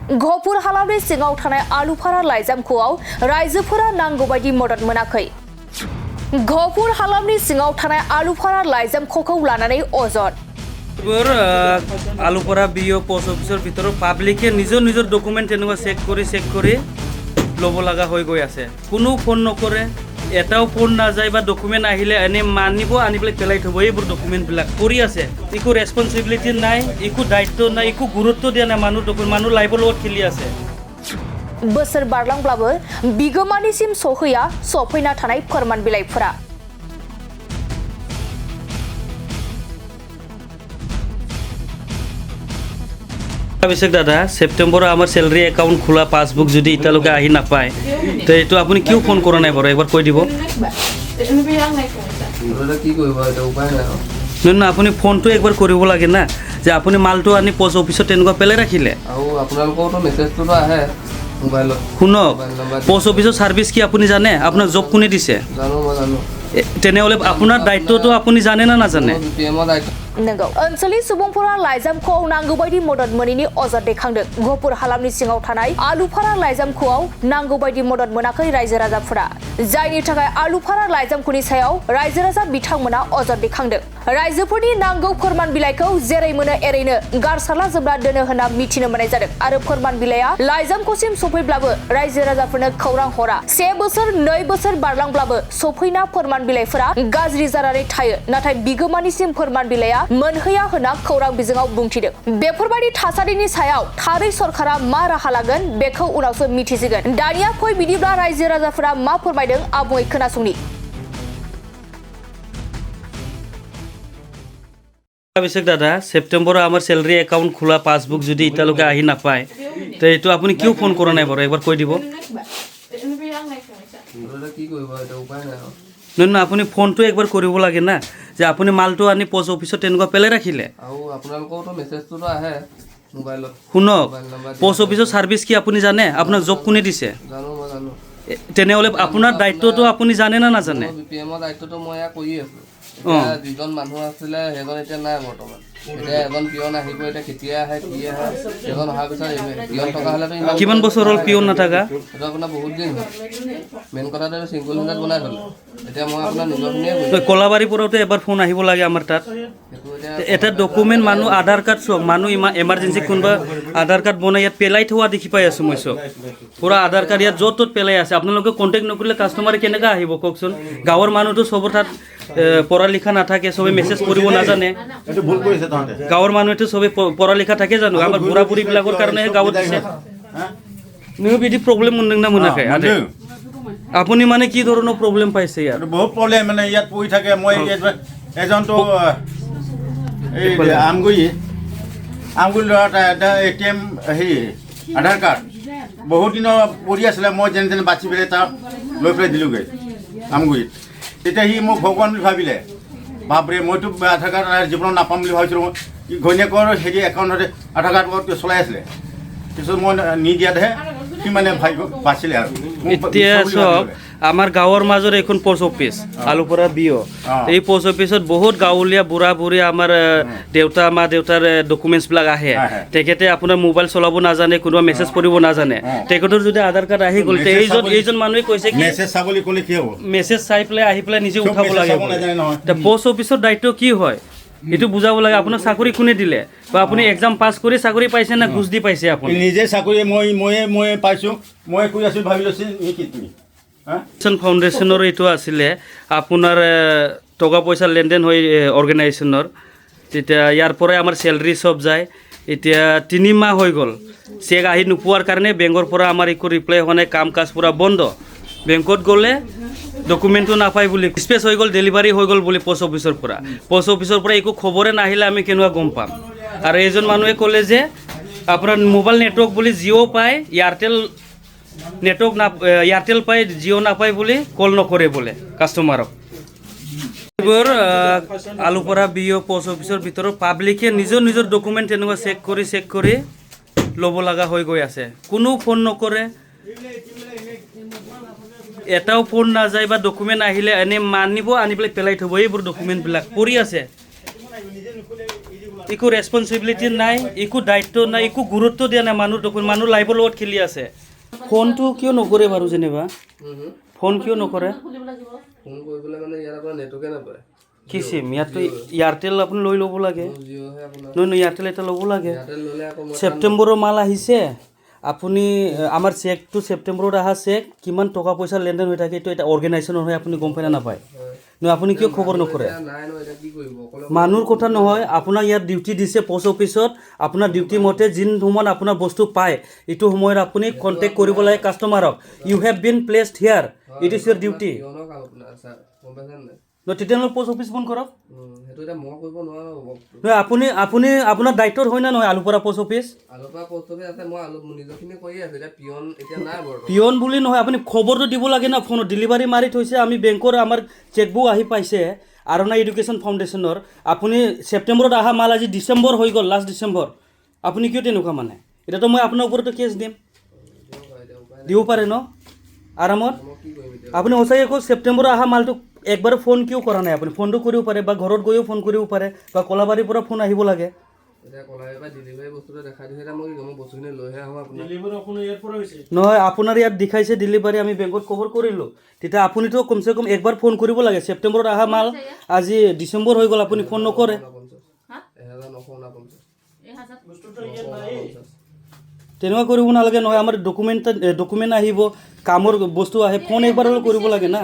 गहपुर हालामनि सिङाव थानाय आलुफारा लाइजामख'आव रायजोफोरा नांगौबायदि मदद मोनाखै। गहपुर हालामनि सिङाव थानाय आलुफारा लाइजामख'खौ लानानै अजद। आलुफारा बिओ पोस्ट अफिसर ভিতৰত পাব্লিকে নিজৰ ডকুমেণ্ট এনেকুৱা চেক কৰি ল'ব লগা হৈ গৈ আছে। কোনো ফোন নকৰে, এটাও ফোন নাযায় বা ডকুমেণ্ট আহিলে এনে মানিব আনি পেলাই পেলাই থ'ব। এইবোৰ ডকুমেণ্টবিলাক কৰি আছে, একো ৰেছপনচিবিলিটি নাই, একো দায়িত্ব নাই, একো গুৰুত্ব দিয়া নাই। মানুহ লাইফৰ লগত খেলি আছে। बोसोर बारलांब्लाबो बिगोमानिसिम सौहैया सफैना थानाय फोरमान बिलाइफोरा। अभिषेक दादा, सेप्टेम्बराव आमार सैलरी एकाउंट खोला पासबुक যদি ইতালৈকে আহি নাপায় তো এইটো আপুনি কিয় ফোন কৰা নাই বাৰু একবাৰ কৈ দিব। না আপুনি ফোনটো একবাৰ কৰিব লাগে না যে আপুনি মালটো আনি পোষ্ট অফিচত তেনেকুৱা পেলাই ৰাখিলে। আৰু আপোনালোকৰতো মেছেজটো আহে মোবাইলত। শুনক, পোষ্ট অফিচৰ সাৰ্ভিস কি আপুনি জানে? আপোনাৰ জব কোনে দিছে? জানো, মই জানো। তেনেহ'লে আপোনাৰ দায়িত্বটো আপুনি জানে না নাজানে? नंगौ, ओनसोलनि सुबुंफोरा लाइजामख'आव नांगौबायदि मदद मोनैनि अजद दैखांदों। गहपुर हालामनि सिङाव थानाय आलुफारा लाइजामख'आव नांगौबायदि मदद मोनाखै रायजो राजाफोरा, जायनि थाखाय आलुफारा लाइजामख'नि सायाव रायजो राजा बिथांमोना अजद दैखांदों। रायजोफोरनि नांगौ फोरमान बिलाइखौ जेरै मोनो एरैनो गारसारला जोबना दोनो होनना मिथिनो मोननाय जादों आरो फोरमान बिलाइया लाइजामख'सिम सफैब्लाबो रायजो राजाफोरनो खौरां हरा। 1 बोसोर 2 बोसोर बारलांब्लाबो सफैना फोरमान बिलाइफोरा गाज्रि जानानै थायो, नाथाय बिगोमानिसिम फोरमान बिलाइया मोनहैया होनना खौरां बिजोङाव बुंथिदों। बेफोरबायदि थासारिनि सायाव थारै सरकारा मा राहा लागोन बेखौ उनावसो मिथिसिगोन। दानिया फै बिदिब्ला रायजो राजाफोरा मा फोरमायदों आबुङै खोनासंनि। अभिषेक दादा, सेप्टेम्बराव आमार सैलरी एकाउंट खोला पासबुक যদি ইতালৈকে আহি নাপায় তো এইটো আপুনি কিয় ফোন কৰা নাই বাৰু একবাৰ কৈ দিব। না আপুনি ফোনটো একবাৰ কৰিব লাগে না যে আপুনি মালটো আনি পোষ্ট অফিচত তেনেকুৱা পেলাই ৰাখিলে। আৰু আপোনালোকৰতো মেছেজটো আহে মোবাইলত। শুনক, পোষ্ট অফিচৰ সাৰ্ভিস কি আপুনি জানে? আপোনাৰ জব কোনে দিছে? জানো, মই জানো। তেনেহ'লে আপোনাৰ দায়িত্বটো আপুনি জানে না নাজানে? বিপিএমৰ দায়িত্বটো মই কৰি আছো। যিজন মানুহ আছিলে সেইজন এতিয়া নাই বৰ্তমান। এতিয়া এজন পিয়ন আহিব, এতিয়া কেতিয়া আহে কি আহে সেইজন অহাৰ পিছত পিয়ন থকা হ'লেতো কিমান বছৰ হ'ল পিয়ন নাথাকা? সেইটো আপোনাৰ বহুত দিন হ'ল। মেইন কথাটো চিংগুল হিণ্ডাত বনাই থ'লে। এতিয়া মই আপোনাৰ নিজৰখিনিয়ে কলাবাৰী পৰাওতো এবাৰ ফোন আহিব লাগে আমাৰ তাত। এটা ডকুমেণ্ট মানুহ আধাৰ কাৰ্ড চাওক, মানুহ এমাৰ্জেঞ্চি কোনোবা আধাৰ কাৰ্ড বনাই ইয়াত পেলাই থোৱা দেখি পাই আছোঁ মই চব। পূৰা আধাৰ কাৰ্ড ইয়াত য'ত ত'ত পেলাই আছে। আপোনালোকে কণ্টেক্ট নকৰিলে কাষ্টমাৰে কেনেকৈ আহিব কওকচোন? গাঁৱৰ মানুহটো চবৰ তাত পঢ়া লিখা নাথাকে, চবে মেছেজ কৰিব নাজানে। গাঁৱৰ মানুহেতো চবে পঢ়া লিখা থাকে জানো? আমাৰ বুঢ়া বুঢ়ীবিলাকৰ কাৰণেহে গাঁৱত দিছে। নহ বিধি প্ৰব্লেম মোনদों না মোনাখै? আপুনি মানে কি ধৰণৰ প্ৰব্লেম পাইছে ইয়াত? বহুত প্ৰব্লেম মানে ইয়াত পৰি থাকে। মই এজনটো এই আমগুৰি ল'ৰা এটা ATM হেৰি আধাৰ কাৰ্ড বহুত দিনৰ পৰি আছিলে। মই যেনে তেনে বাচি পেলাই তাক লৈ পেলাই দিলোঁগৈ আমগুৰিত। তেতিয়া সি মোক ভগৱান বুলি ভাবিলে। বাপৰে, মইতো আধাৰ কাৰ্ড জীৱনত নাপাম বুলি ভাবিছিলোঁ। ঘৈণীয়েকৰ হেৰি একাউণ্টতে আধাৰ কাৰ্ড চলাই আছিলে। পিছত মই নিদিয়াতহে সি মানে ভাবিব বাচিলে আৰু। এতিয়া চব আমাৰ গাঁৱৰ মাজত এখন পোষ্ট অফিচ আলুপৰা বিও, এই পোষ্ট অফিচত বহুত গাঁৱলীয়া বুঢ়া বুঢ়ী আমাৰ দেউতা মা দেউতাৰ ডকুমেণ্টছবিলাক আহে। তেখেতে আপোনাৰ মোবাইল চলাব নাজানে, কোনোবা মেছেজ কৰিব নাজানে। তেখেতৰ যদি আধাৰ কাৰ্ড আহি গ'ল, এইজন মানুহে কৈছে কি মেছেজ চাবলৈ ক'লে কি হ'ব? মেছেজ চাই পেলাই আহি পেলাই নিজে উঠাব লাগে। পোষ্ট অফিচৰ দায়িত্ব কি হয় এইটো বুজাব লাগে। আপোনাৰ চাকৰি কোনে দিলে বা আপুনি এক্সাম পাছ কৰি চাকৰি পাইছে না ঘুষ দি পাইছে? আপুনি নিজে চাকৰি মই পাইছোঁ, মই কৰি আছোঁ ভাবি লৈছে নেকি তুমি? ফাউণ্ডেশ্যনৰ এইটো আছিলে আপোনাৰ টকা পইচা লেনদেন হৈ অৰ্গেনাইজেশ্যনৰ। তেতিয়া ইয়াৰ পৰাই আমাৰ চেলাৰী চব যায়। এতিয়া 3 মাহ হৈ গ'ল, চেক আহি নোপোৱাৰ কাৰণে বেংকৰ পৰা আমাৰ একো ৰিপ্লাই হোৱা নাই, কাম কাজ পূৰা বন্ধ। বেংকত গ'লে ডকুমেণ্টটো নাপায় বুলি, স্পেচ হৈ গ'ল, ডেলিভাৰী হৈ গ'ল বুলি পোষ্ট অফিচৰ পৰা। পোষ্ট অফিচৰ পৰা একো খবৰে নাহিলে আমি কেনেকুৱা গম পাম? আৰু এইজন মানুহে ক'লে যে আপোনাৰ মোবাইল নেটৱৰ্ক বুলি জিঅ' পায়, এয়াৰটেল নেটৱৰ্ক এয়াৰটেল পায়, জিঅ' নাপায় বুলি কল নকৰে বোলে কাষ্টমাৰক। এইবোৰ আলুপৰা বিও পোষ্ট অফিচৰ ভিতৰত পাব্লিকে নিজৰ ডকুমেণ্ট তেনেকুৱা চেক কৰি ল'ব লগা হৈ গৈ আছে। কোনো ফোন নকৰে, এটাও ফোন নাযায় বা ডকুমেণ্ট আহিলে এনে মানিব আনি পেলাই পেলাই থ'ব। এইবোৰ ডকুমেণ্টবিলাক কৰি আছে। একো ৰেছপনচিবিলিটি নাই, একো দায়িত্ব নাই, একো গুৰুত্ব দিয়া নাই মানুহ ডকুমেণ্ট, মানুহ লাইফৰ লগত খেলি আছে। ফোনটো কিয় নকৰে বাৰু যেনিবা? ফোন কিয় নকৰে? ফোন কৰিবলৈ মানে ইয়াৰ পৰা নেটৱৰ্কে নাপায়। কি চিম? ইয়াততো এয়াৰটেল আপুনি লৈ ল'ব লাগে। জিঅ'হে আপোনাৰ নহয় নহয়, এয়াৰটেল এটা ল'ব লাগে। এয়াৰটেল ল'লে আকৌ মই ছেপ্টেম্বৰৰ মাল আহিছে, আপুনি আমাৰ চেকটো ছেপ্টেম্বৰত অহা চেক কিমান টকা পইচা লেনদেন হৈ থাকে এইটো এটা অৰ্গেনাইজেশ্যনৰ হয়, আপুনি গম পাই নে নাপায়? নহয় আপুনি কিয় খবৰ নকৰে? এতিয়া নাই ন, এতিয়া কি কৰিব অকলে মানুহৰ কথা নহয়, আপোনাক ইয়াত ডিউটি দিছে পোষ্ট অফিচত, আপোনাৰ ডিউটি মতে যিন সময়ত আপোনাৰ বস্তু পায় এইটো সময়ত আপুনি কণ্টেক্ট কৰিব লাগে কাষ্টমাৰক। You have been placed here, it is your duty. কিয়নো কাম আপোনাৰ ছাৰ, গম পাইছেনে নাই? ন তেতিয়াহ'লে পোষ্ট অফিচ ফোন কৰক। সেইটো এতিয়া মই কৰিব নোৱাৰোঁ। নহয় আপুনি আপুনি আপোনাৰ দায়িত্বত হয় না নহয় আলুপৰা পোষ্ট অফিচ? আলুৰ পৰা পোষ্ট অফিচ আছে, মই নিজৰখিনি কৰি আছোঁ। এতিয়া পিয়ন এতিয়া নাই বৰ্তমান। পিয়ন বুলি নহয়, আপুনি খবৰটো দিব লাগে না ফোনত। ডেলিভাৰী মাৰি থৈছে, আমি বেংকৰ আমাৰ চেকবুক আহি পাইছে আৰণা এডুকেশ্যন ফাউণ্ডেশ্যনৰ। আপুনি ছেপ্টেম্বৰত অহা মাল আজি ডিচেম্বৰ হৈ গ'ল, লাষ্ট ডিচেম্বৰ। আপুনি কিয় তেনেকুৱা মানে? এতিয়াতো মই আপোনাৰ ওপৰতো কেছ দিম। দিব পাৰে ন আৰামত? আপুনি সঁচাকৈ কওক, ছেপ্টেম্বৰত অহা মালটো একবাৰ ফোন কিয় কৰা নাই? আপুনি ফোনটো কৰিব পাৰে বা ঘৰত গৈও ফোন কৰিব পাৰে বা কলাবাৰীৰ পৰা ফোন আহিব লাগে। এতিয়া কলাবাৰীৰ পৰা ডেলিভাৰী বস্তুটো দেখাই দিছে, এতিয়া মই কি ক'ম? বস্তুখিনি লৈহে আহোঁ আপোনাৰ। নহয় আপোনাৰ ইয়াত দেখাইছে ডেলিভাৰী, আমি বেংকত খবৰ কৰিলোঁ। তেতিয়া আপুনিতো কমচে কম একবাৰ ফোন কৰিব লাগে। ছেপ্টেম্বৰত অহা মাল আজি ডিচেম্বৰ হৈ গ'ল, আপুনি ফোন নকৰে। 1949 তেনেকুৱা কৰিব নালাগে নহয়। আমাৰ ডকুমেণ্ট আহিব, কামৰ বস্তু আহে, ফোন একবাৰ হ'লেও কৰিব লাগে না।